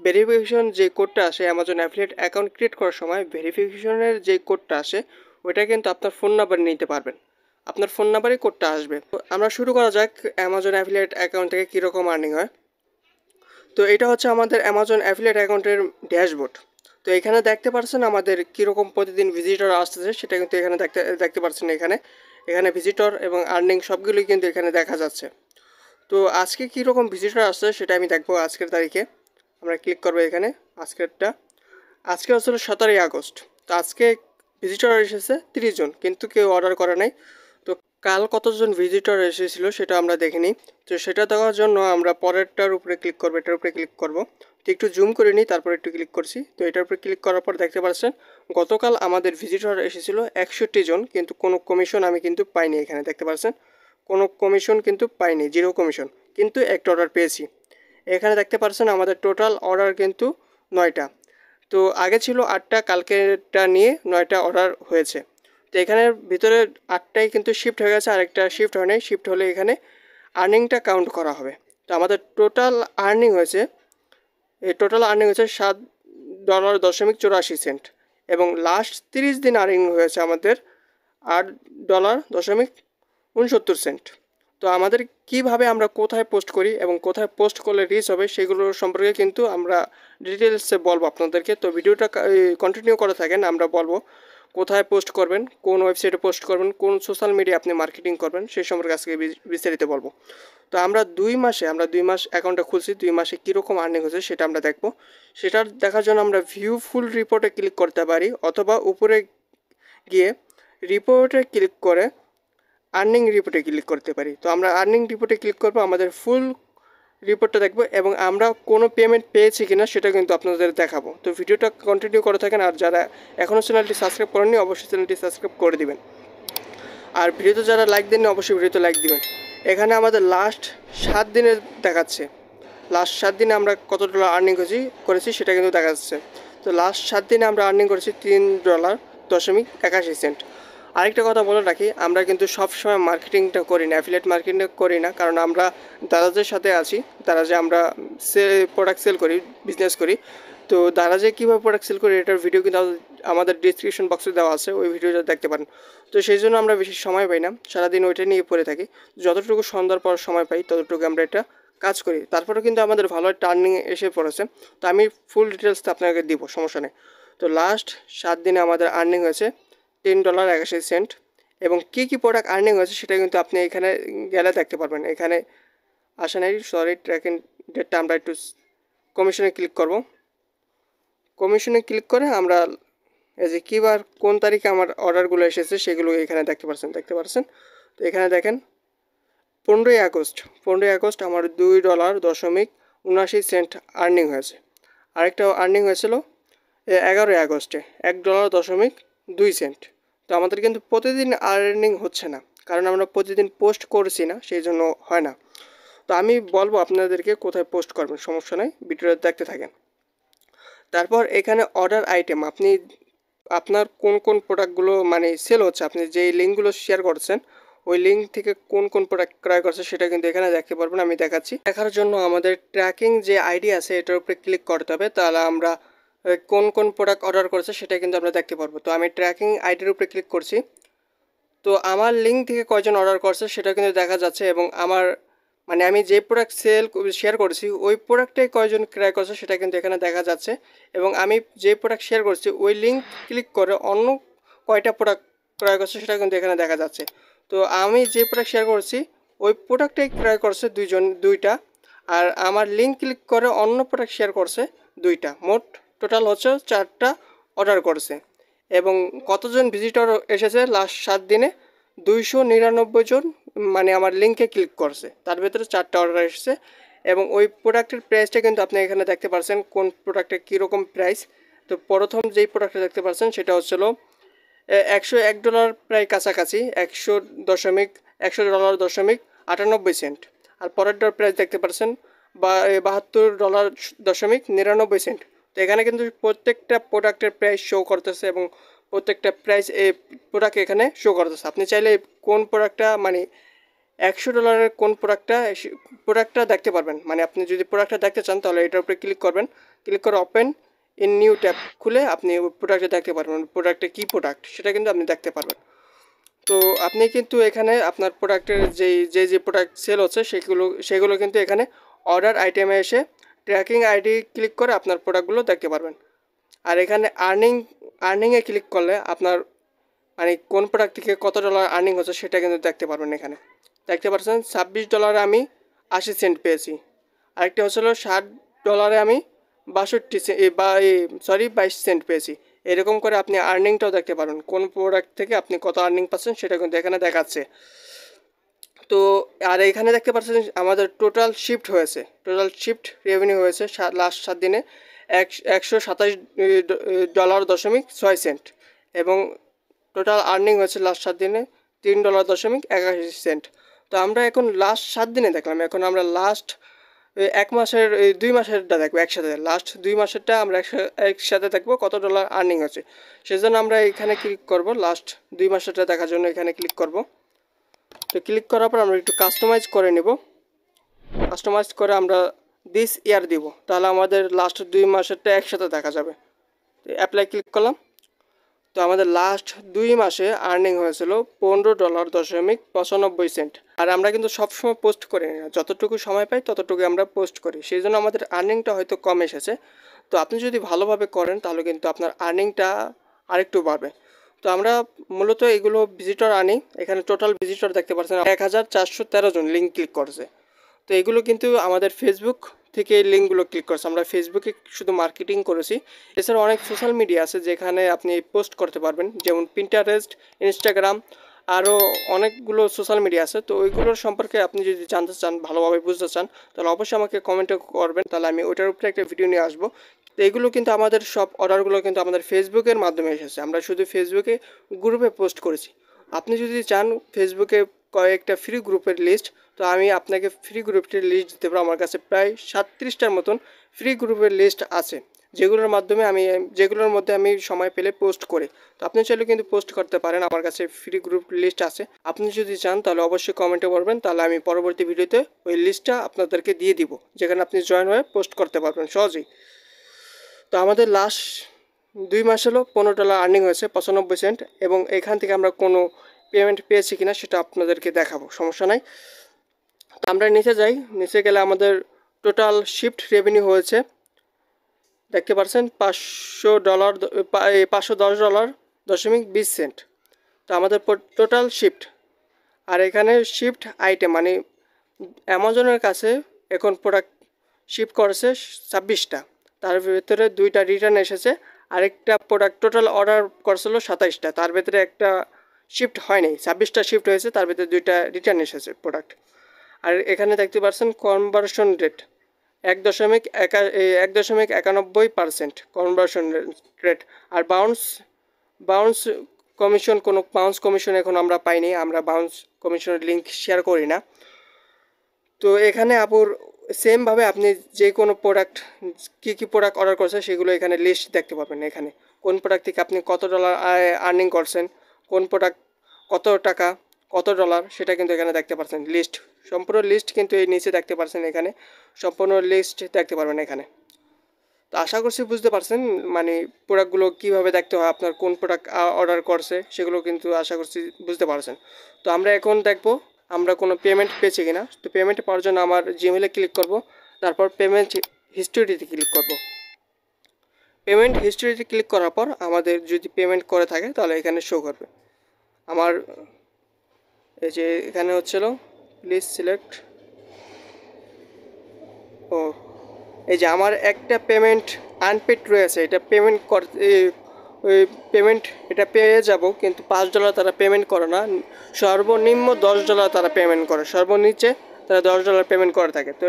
Verification যে কোডটা আসে অ্যামাজন অ্যাফিলিয়েট অ্যাকাউন্ট ক্রিয়েট করার সময় ভেরিফিকেশনের যে কোডটা আসে ওইটা কিন্তু আপনার ফোন নাম্বারে নিতে পারবেন। আপনার ফোন নাম্বারে কোডটা আসবে। তো আমরা শুরু করা যাক অ্যামাজন অ্যাফিলিয়েট অ্যাকাউন্ট থেকে কীরকম আর্নিং হয়। তো এটা হচ্ছে আমাদের অ্যামাজন অ্যাফিলিয়েট অ্যাকাউন্টের ড্যাশবোর্ড। তো এখানে দেখতে পাচ্ছেন আমাদের কীরকম প্রতিদিন ভিজিটর আসতেছে সেটা কিন্তু এখানে দেখতে পাচ্ছেন। এখানে ভিজিটর এবং আর্নিং সবগুলোই কিন্তু এখানে দেখা যাচ্ছে। তো আজকে কীরকম ভিজিটর আসছে সেটা আমি দেখবো আজকের তারিখে। আমরা ক্লিক করবো এখানে আজকেরটা। আজকে হচ্ছিল 17ই আগস্ট। তো আজকে ভিজিটর এসেছে 30 জন, কিন্তু কেউ অর্ডার করে নাই। তো কাল কতজন ভিজিটর এসেছিল সেটা আমরা দেখিনি। তো সেটা দেওয়ার জন্য আমরা পরেরটার উপরে ক্লিক করবো, এটার উপরে ক্লিক করব। তো একটু জুম করে নিই, তারপর একটু ক্লিক করছি। তো এটার উপরে ক্লিক করার পর দেখতে পাচ্ছেন গতকাল আমাদের ভিজিটর এসেছিল 61 জন, কিন্তু কোনো কমিশন আমি কিন্তু পাইনি। এখানে দেখতে পাচ্ছেন কোনো কমিশন কিন্তু পাইনি, 0 কমিশন, কিন্তু একটা অর্ডার পেয়েছি। এখানে দেখতে পাচ্ছেন আমাদের টোটাল অর্ডার কিন্তু 9টা। তো আগে ছিল 8টা, কালকেরটা নিয়ে 9টা অর্ডার হয়েছে। তো এখানের ভিতরে 8টাই কিন্তু শিফট হয়ে গেছে, আরেকটা শিফট হয় নাই। শিফট হলে এখানে আর্নিংটা কাউন্ট করা হবে। তো আমাদের টোটাল আর্নিং হয়েছে $7.84, এবং লাস্ট 30 দিন আর্নিং হয়েছে আমাদের $8.69। তো আমাদের কিভাবে আমরা কোথায় পোস্ট করি এবং কোথায় পোস্ট করলে রিচ হবে সেগুলোর সম্পর্কে কিন্তু আমরা ডিটেলসে বলবো আপনাদেরকে। তো ভিডিওটা কন্টিনিউ করে থাকেন, আমরা বলবো কোথায় পোস্ট করবেন, কোন ওয়েবসাইটে পোস্ট করবেন, কোন সোশ্যাল মিডিয়া আপনি মার্কেটিং করবেন সেই সম্পর্কে আজকে বিস্তারিত বলবো। তো আমরা 2 মাস অ্যাকাউন্টটা খুলছি, 2 মাসে কীরকম আর্নিং হয়েছে সেটা আমরা দেখবো। সেটা দেখার জন্য আমরা ভিউ ফুল রিপোর্টে ক্লিক করতে পারি, অথবা উপরে গিয়ে রিপোর্টে ক্লিক করে আর্নিং রিপোর্টে ক্লিক করতে পারি। তো আমরা আর্নিং রিপোর্টে ক্লিক করবো, আমাদের ফুল রিপোর্টটা দেখবো এবং আমরা কোনো পেমেন্ট পেয়েছি কিনা সেটা কিন্তু আপনাদের দেখাবো। তো ভিডিওটা কন্টিনিউ করে থাকেন, আর যারা এখনও চ্যানেলটি সাবস্ক্রাইব করেননি অবশ্যই চ্যানেলটি সাবস্ক্রাইব করে দিবেন। আর ভিডিওতে যারা লাইক দেননি অবশ্যই ভিডিওতে লাইক দিবেন। এখানে আমাদের লাস্ট 7 দিনে দেখাচ্ছে, লাস্ট 7 দিনে আমরা কত ডলার আর্নিং করেছি সেটা কিন্তু দেখা যাচ্ছে। তো লাস্ট 7 দিনে আমরা আর্নিং করেছি $3.81। আরেকটা কথা বলে রাখি, আমরা কিন্তু সবসময় মার্কেটিংটা করি না, অ্যাফিলিয়েট মার্কেটিংটা করি না, কারণ আমরা দারাজের সাথে আছি। দারাজে আমরা প্রোডাক্ট সেল করি, বিজনেস করি। তো দারাজে কীভাবে প্রোডাক্ট সেল করি এটার ভিডিও কিন্তু আমাদের ডিসক্রিপশন বক্সে দেওয়া আছে, ওই ভিডিওটা দেখতে পারেন। তো সেই জন্য আমরা বেশি সময় পাই না, সারাদিন ওইটা নিয়ে পড়ে থাকি। যতটুকু সন্ধ্যার পর সময় পাই ততটুকু আমরা এটা কাজ করি। তারপরেও কিন্তু আমাদের ভালো একটা আর্নিং এসে পড়েছে। তো আমি ফুল ডিটেলসটা আপনাকে দিব, সমস্যা নেই। তো লাস্ট 7 দিনে আমাদের আর্নিং হয়েছে $10.81, এবং কী কী প্রোডাক্ট আর্নিং হয়েছে সেটা কিন্তু আপনি এখানে গেলে দেখতে পারবেন। এখানে আসে নাই, সরি, ট্র্যাকিং ডেটটা আমরা একটু কমিশনে ক্লিক করব। কমিশনে ক্লিক করে আমরা এই যে কিবার কোন তারিখে আমার অর্ডারগুলো এসেছে সেগুলো এখানে দেখতে পাচ্ছেন। তো এখানে দেখেন 15ই আগস্ট আমার $2.79 আর্নিং হয়েছে। আরেকটা আর্নিং হয়েছিল 11ই আগস্টে $1.02। তো আমাদের কিন্তু প্রতিদিন আর্নিং হচ্ছে না, কারণ আমরা প্রতিদিন পোস্ট করছি না, সেই জন্য হয় না। তো আমি বলবো আপনাদেরকে কোথায় পোস্ট করবেন, সমস্যা নেই, ভিডিওটা দেখতে থাকেন। তারপর এখানে অর্ডার আইটেম, আপনি আপনার কোন কোন প্রোডাক্টগুলো মানে সেল হচ্ছে, আপনি যেই লিঙ্কগুলো শেয়ার করছেন ওই লিঙ্ক থেকে কোন কোন প্রোডাক্ট ক্রয় করছে সেটা কিন্তু এখানে দেখতে পারবেন। আমি দেখাচ্ছি। দেখার জন্য আমাদের ট্র্যাকিং যে আইডি আছে এটার উপরে ক্লিক করতে হবে, তাহলে আমরা কোন কোন প্রোডাক্ট অর্ডার করেছে সেটা কিন্তু আমরা দেখতে পারবো। তো আমি ট্র্যাকিং আইডির উপরে ক্লিক করছি। তো আমার লিঙ্ক থেকে কয়জন অর্ডার করছে সেটা কিন্তু দেখা যাচ্ছে, এবং আমার মানে আমি যে প্রোডাক্ট শেয়ার করেছি ওই প্রোডাক্টে কয়জন ক্রয় করছে সেটা কিন্তু এখানে দেখা যাচ্ছে, এবং আমি যে প্রোডাক্ট শেয়ার করছি ওই লিঙ্ক ক্লিক করে অন্য কয়টা প্রোডাক্ট ক্রয় করছে সেটা কিন্তু এখানে দেখা যাচ্ছে। তো আমি যে প্রোডাক্ট শেয়ার করছি ওই প্রোডাক্টটাই ক্রয় করছে 2টা, আর আমার লিঙ্ক ক্লিক করে অন্য প্রোডাক্ট শেয়ার করছে 2টা। মোট টোটাল হচ্ছে 4টা অর্ডার করছে। এবং কতজন ভিজিটর এসেছে লাস্ট 7 দিনে? 299 জন মানে আমার লিঙ্কে ক্লিক করছে, তার ভেতরে 4টা অর্ডার এসেছে। এবং ওই প্রোডাক্টের প্রাইসটা কিন্তু আপনি এখানে দেখতে পাচ্ছেন কোন প্রোডাক্টের কীরকম প্রাইস। তো প্রথম যেই প্রোডাক্টটা দেখতে পাচ্ছেন সেটা হচ্ছিল $101 প্রায় কাছাকাছি, $100.98। আর পরেরটার প্রাইস দেখতে পাচ্ছেন $72.99। তো এখানে কিন্তু প্রত্যেকটা প্রোডাক্টের প্রাইস শো করতেছে, এবং প্রত্যেকটা প্রাইস প্রোডাক্ট এখানে শো করতেছে। আপনি চাইলে কোন প্রোডাক্টটা মানে $100 কোন প্রোডাক্টটা দেখতে পারবেন। মানে আপনি যদি প্রোডাক্টটা দেখতে চান তাহলে এটার উপরে ক্লিক করবেন, ক্লিক করে ওপেন ইন নিউ ট্যাব খুলে আপনি প্রোডাক্টটা দেখতে পারবেন, প্রোডাক্টটা কী প্রোডাক্ট সেটা কিন্তু আপনি দেখতে পারবেন। তো আপনি কিন্তু এখানে আপনার প্রোডাক্টের যে প্রোডাক্ট সেল হচ্ছে সেগুলো কিন্তু এখানে অর্ডার আইটেমে এসে ট্র্যাকিং আইডি ক্লিক করে আপনার প্রোডাক্টগুলো দেখতে পারবেন। আর এখানে আর্নিংয়ে ক্লিক করলে আপনার মানে কোন প্রোডাক্ট থেকে কত ডলার আর্নিং হচ্ছে সেটা কিন্তু দেখতে পারবেন। এখানে দেখতে পাচ্ছেন $26 আমি 80 সেন্ট পেয়েছি। আরেকটা হচ্ছিল $60 আমি 22 সেন্ট পেয়েছি। এরকম করে আপনি আর্নিংটাও দেখতে পারবেন, কোন প্রোডাক্ট থেকে আপনি কত আর্নিং পাচ্ছেন সেটা কিন্তু এখানে দেখাচ্ছে। তো আর এখানে দেখতে পাচ্ছেন আমাদের টোটাল শিফট রেভিনিউ হয়েছে লাস্ট 7 দিনে $127.6 এবং টোটাল আর্নিং হয়েছে লাস্ট 7 দিনে $3.81। তো আমরা এখন লাস্ট 7 দিনে দেখলাম, এখন আমরা লাস্ট 1 মাসের 2 মাসেরটা দেখবো একসাথে। লাস্ট 2 মাসেরটা আমরা একসাথে দেখবো কত ডলার আর্নিং হচ্ছে। সেজন্য আমরা এখানে ক্লিক করব, লাস্ট 2 মাসেরটা দেখার জন্য এখানে ক্লিক করব। তো ক্লিক করার পর আমরা একটু কাস্টমাইজ করে নেব, কাস্টমাইজ করে আমরা দিস ইয়ার দিব, তাহলে আমাদের লাস্ট 2 মাসেরটা একসাথে দেখা যাবে। তো অ্যাপ্লাই ক্লিক করলাম। তো আমাদের লাস্ট 2 মাসে আর্নিং হয়েছিল $15.95। আর আমরা কিন্তু সবসময় পোস্ট করি না, যতটুকু সময় পাই ততটুকু আমরা পোস্ট করি, সেই জন্য আমাদের আর্নিংটা হয়তো কম এসেছে। তো আপনি যদি ভালোভাবে করেন তাহলে কিন্তু আপনার আর্নিংটা আরেকটু বাড়বে। তো আমরা মূলত এগুলো ভিজিটর আনি, এখানে টোটাল ভিজিটর দেখতে পাচ্ছেন 1413 জন লিঙ্ক ক্লিক করছে। তো এগুলো কিন্তু আমাদের ফেসবুক থেকে এই লিঙ্কগুলো ক্লিক করছে, আমরা ফেসবুকে শুধু মার্কেটিং করেছি। এছাড়া অনেক সোশ্যাল মিডিয়া আছে যেখানে আপনি পোস্ট করতে পারবেন, যেমন পিন্টারেস্ট, ইনস্টাগ্রাম, আরও অনেকগুলো সোশ্যাল মিডিয়া আছে। তো ওইগুলোর সম্পর্কে আপনি যদি জানতে চান, ভালোভাবে বুঝতে চান, তাহলে অবশ্যই আমাকে কমেন্টে করবেন, তাহলে আমি ওইটার উপরে একটা ভিডিও নিয়ে আসবো। তো এগুলো কিন্তু আমাদের সব অর্ডারগুলো কিন্তু আমাদের ফেসবুকের মাধ্যমে এসেছে, আমরা শুধু ফেসবুকে গ্রুপে পোস্ট করেছি। আপনি যদি চান ফেসবুকে কয়েকটা ফ্রি গ্রুপের লিস্ট, তো আমি আপনাকে ফ্রি গ্রুপটির লিস্ট দিতে পারবো। আমার কাছে প্রায় 37টার মতন ফ্রি গ্রুপের লিস্ট আছে, যেগুলোর মধ্যে আমি সময় পেলে পোস্ট করি। তো আপনি চাইলে কিন্তু পোস্ট করতে পারেন, আমার কাছে ফ্রি গ্রুপ লিস্ট আছে। আপনি যদি চান তাহলে অবশ্যই কমেন্টে বলবেন, তাহলে আমি পরবর্তী ভিডিওতে ওই লিস্টটা আপনাদেরকে দিয়ে দিব, যেখানে আপনি জয়েন হয়ে পোস্ট করতে পারবেন সহজেই। তো আমাদের লাস্ট 2 মাস হলো $15 আর্নিং হয়েছে 95 সেন্ট, এবং এখান থেকে আমরা কোনো পেমেন্ট পেয়েছি কিনা সেটা আপনাদেরকে দেখাবো, সমস্যা নাই। আমরা নিচে যাই, নিচে গেলে আমাদের টোটাল শিফট রেভিনিউ হয়েছে দেখতে পাচ্ছেন $510.20। তো আমাদের টোটাল শিফট, আর এখানে শিফট আইটেম মানে অ্যামাজনের কাছে এখন প্রোডাক্ট শিফট করেছে 26টা, তার ভিতরে 2টা রিটার্ন এসেছে। আরেকটা প্রোডাক্ট টোটাল অর্ডার করেছিল 27টা, তার ভিতরে একটা শিফট হয়নি, 26টা শিফট হয়েছে, তার ভিতরে 2টা রিটার্ন এসেছে প্রোডাক্ট। আর এখানে দেখতে পাচ্ছেন কনভার্সন রেট 1.91% কনভার্সন রেট। আর বাউন্স কমিশন, কোনো বাউন্স কমিশন এখন আমরা পাইনি, আমরা বাউন্স কমিশনের লিঙ্ক শেয়ার করি না। তো এখানে সেমভাবে আপনি যে কোনো প্রোডাক্ট কী প্রোডাক্ট অর্ডার করছেন সেগুলো এখানে লিস্ট দেখতে পাবেন। এখানে কোন প্রোডাক্ট থেকে আপনি কত ডলার আর্নিং করছেন, কোন প্রোডাক্ট কত টাকা কত ডলার সেটা কিন্তু এখানে দেখতে পাচ্ছেন। লিস্ট, সম্পূর্ণ লিস্ট কিন্তু এই নিচে দেখতে পাচ্ছেন, এখানে সম্পূর্ণ লিস্ট দেখতে পারবেন এখানে। তো আশা করছি বুঝতে পারছেন মানে প্রোডাক্টগুলো কীভাবে দেখতে হয়, আপনার কোন প্রোডাক্ট অর্ডার করছে সেগুলো কিন্তু আশা করছি বুঝতে পারছেন। তো আমরা এখন দেখব আমরা কোনো পেমেন্ট পেয়েছি কিনা। তো পেমেন্ট পাওয়ার জন্য আমার জিমেলে ক্লিক করব, তারপর পেমেন্ট হিস্ট্রিতে ক্লিক করব। পেমেন্ট হিস্ট্রিতে ক্লিক করার পর আমাদের যদি পেমেন্ট করে থাকে তাহলে এখানে শো করবে। আমার এই যে এখানে হচ্ছিল প্লিজ সিলেক্ট, এই যে আমার একটা পেমেন্ট আনপেড রয়েছে, এটা এটা পেয়ে যাব, কিন্তু $5 তারা পেমেন্ট করে না, সর্বনিম্ন $10 তারা পেমেন্ট করে, সর্বনিচে তারা $10 পেমেন্ট করে থাকে। তো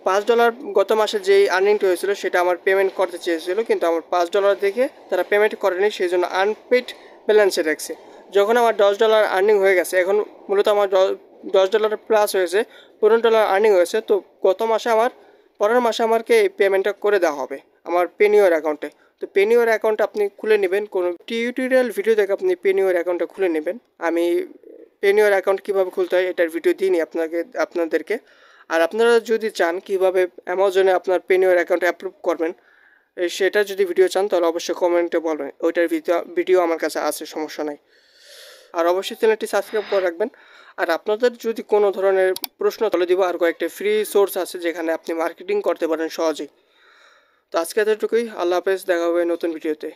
$5 গত মাসে যেই আর্নিংটা হয়েছিল সেটা আমার পেমেন্ট করতে চেয়েছিল, কিন্তু আমার $5 থেকে তারা পেমেন্ট করেনি, সেই জন্য আনপেড ব্যালেন্সে রাখছে। যখন আমার $10 আর্নিং হয়ে গেছে, এখন মূলত আমার $10 প্লাস হয়েছে, $15 আর্নিং হয়েছে। তো পরের মাসে আমাকে এই পেমেন্টটা করে দেওয়া হবে আমার পেনিওর অ্যাকাউন্টে। তো পেনিওর অ্যাকাউন্ট আপনি খুলে নেবেন, কোনো টিউটোরিয়াল ভিডিও দেখে আপনি পেনিওর অ্যাকাউন্টটা খুলে নেবেন। আমি পেনিওর অ্যাকাউন্ট কীভাবে খুলতে হয় এটার ভিডিও দিইনি আপনাদেরকে। আর আপনারা যদি চান কীভাবে অ্যামাজনে আপনার পেনিওর অ্যাকাউন্ট অ্যাপ্রুভ করবেন সেটা যদি ভিডিও চান তাহলে অবশ্যই কমেন্টে বলবেন, ওইটার ভিডিও আমার কাছে আছে, সমস্যা নাই। আর অবশ্যই চ্যানেলটি সাবস্ক্রাইব করে রাখবেন। আর আপনাদের যদি কোনো ধরনের প্রশ্ন তুলে দিব, আর কয়েকটা ফ্রি সোর্স আছে যেখানে আপনি মার্কেটিং করতে পারেন সহজেই। তো আজকে এতটুকুই, আল্লাহ হাফেজ, দেখা হবে নতুন ভিডিওতে।